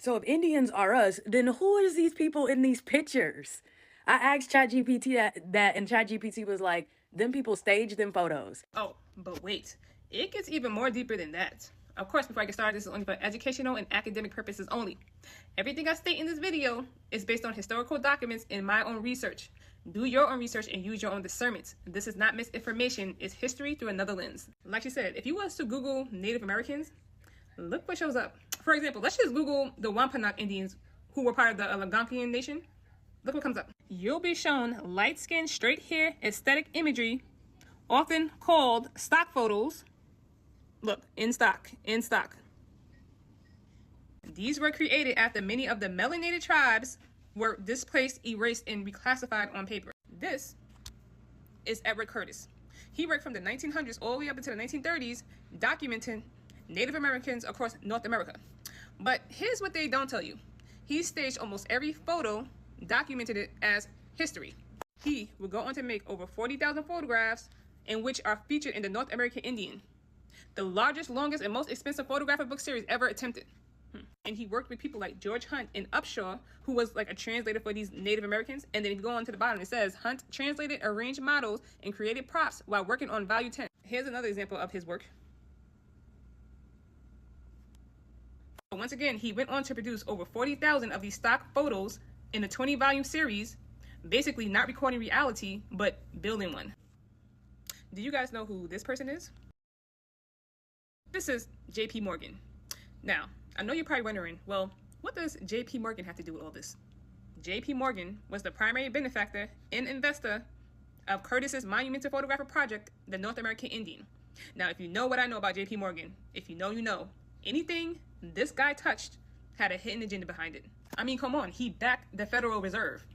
So if Indians are us, then who is these people in these pictures? I asked ChatGPT that, and ChatGPT was like, them people staged them photos. Oh, but wait, it gets even more deeper than that. Of course, before I get started, this is only for educational and academic purposes only. Everything I state in this video is based on historical documents and my own research. Do your own research and use your own discernment. This is not misinformation, it's history through another lens. Like she said, if you was to Google Native Americans, look what shows up. For example, let's just Google the Wampanoag Indians who were part of the Algonquian Nation. Look what comes up. You'll be shown light-skinned, straight hair, aesthetic imagery, often called stock photos. Look, in stock. These were created after many of the melanated tribes were displaced, erased, and reclassified on paper. This is Edward Curtis. He worked from the 1900s all the way up into the 1930s, documenting Native Americans across North America. But here's what they don't tell you. He staged almost every photo, documented it as history. He would go on to make over 40,000 photographs, in which are featured in the North American Indian, the largest, longest, and most expensive photographic book series ever attempted. And he worked with people like George Hunt and Upshaw, who was like a translator for these Native Americans. And then if you go on to the bottom, it says Hunt translated, arranged models, and created props while working on Volume 10. Here's another example of his work. Once again, he went on to produce over 40,000 of these stock photos in a 20-volume series, basically not recording reality, but building one. Do you guys know who this person is? This is J.P. Morgan. Now, I know you're probably wondering, well, what does J.P. Morgan have to do with all this? J.P. Morgan was the primary benefactor and investor of Curtis's monumental photographic project, the North American Indian. Now, if you know what I know about J.P. Morgan, if you know, you know. Anything this guy touched had a hidden agenda behind it. I mean, come on, he backed the Federal Reserve.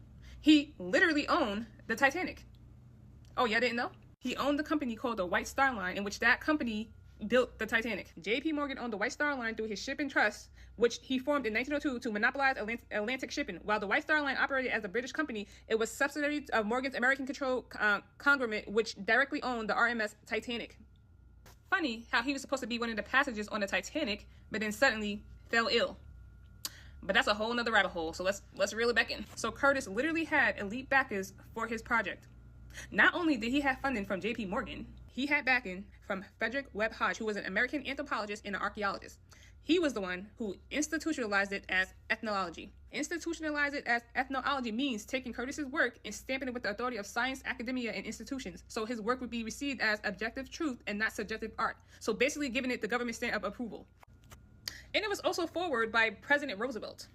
He literally owned the Titanic. Oh, yeah, didn't know? He owned the company called the White Star Line, in which that company built the Titanic. J.P. Morgan owned the White Star Line through his shipping trust, which he formed in 1902 to monopolize Atlantic shipping. While the White Star Line operated as a British company, it was subsidiary of Morgan's American-controlled conglomerate, which directly owned the RMS Titanic. Funny how he was supposed to be one of the passengers on the Titanic, but then suddenly fell ill. But that's a whole nother rabbit hole, so let's reel it back in. So Curtis literally had elite backers for his project. Not only did he have funding from J.P. Morgan, he had backing from Frederick Webb Hodge, who was an American anthropologist and an archaeologist. He was the one who institutionalized it as ethnology. Institutionalize it as ethnology means taking Curtis's work and stamping it with the authority of science, academia, and institutions. So his work would be received as objective truth and not subjective art. So basically giving it the government stamp of approval. And it was also forwarded by President Roosevelt.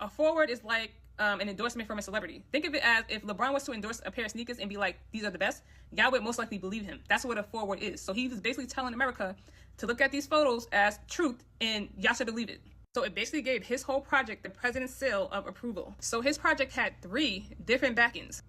A forward is like an endorsement from a celebrity. Think of it as if LeBron was to endorse a pair of sneakers and be like, these are the best, y'all would most likely believe him. That's what a forward is. So he was basically telling America to look at these photos as truth and y'all should believe it. So it basically gave his whole project the president's seal of approval. So his project had 3 different backings.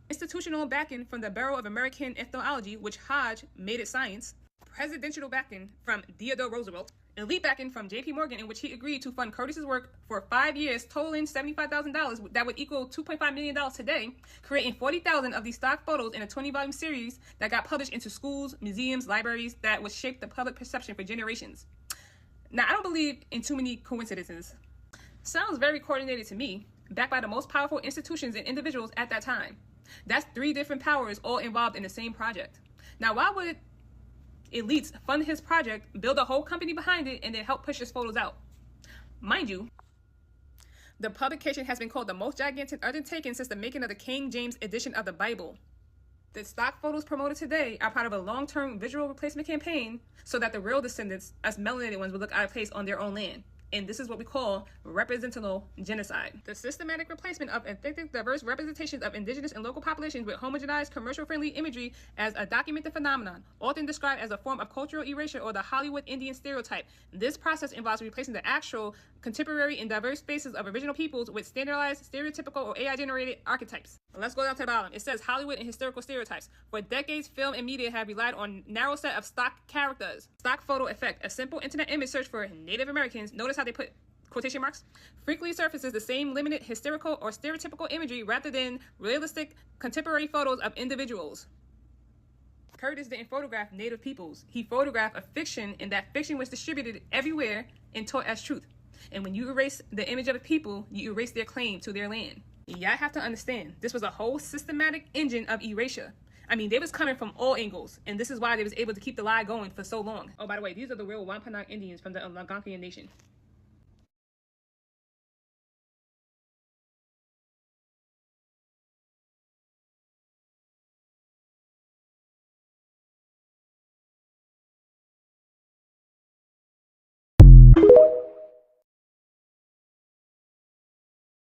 Institutional backing from the Bureau of American Ethnology, which Hodge made it science. Presidential backing from Theodore Roosevelt. Elite backing from J.P. Morgan, in which he agreed to fund Curtis's work for 5 years, totaling $75,000. That would equal $2.5 million today, creating 40,000 of these stock photos in a 20-volume series that got published into schools, museums, libraries, that would shape the public perception for generations. Now, I don't believe in too many coincidences. Sounds very coordinated to me, backed by the most powerful institutions and individuals at that time. That's 3 different powers all involved in the same project. Now, why would elites fund his project, build a whole company behind it, and then help push his photos out? Mind you, the publication has been called the most gigantic undertaking since the making of the King James edition of the Bible. The stock photos promoted today are part of a long-term visual replacement campaign so that the real descendants, us melanated ones, would look out of place on their own land. And this is what we call representational genocide. The systematic replacement of authentic, diverse representations of indigenous and local populations with homogenized, commercial-friendly imagery as a documented phenomenon, often described as a form of cultural erasure or the Hollywood Indian stereotype. This process involves replacing the actual, contemporary, and diverse faces of original peoples with standardized, stereotypical, or AI-generated archetypes. Let's go down to the bottom. It says Hollywood and historical stereotypes. For decades, film and media have relied on a narrow set of stock characters. Stock photo effect, a simple internet image search for Native Americans. Notice how they put quotation marks, frequently surfaces the same limited, hysterical, or stereotypical imagery rather than realistic, contemporary photos of individuals. Curtis didn't photograph Native peoples. He photographed a fiction, and that fiction was distributed everywhere and taught as truth. And when you erase the image of a people, you erase their claim to their land. Y'all have to understand, this was a whole systematic engine of erasure. I mean, they was coming from all angles, and this is why they was able to keep the lie going for so long. Oh, by the way, these are the real Wampanoag Indians from the Algonquian Nation.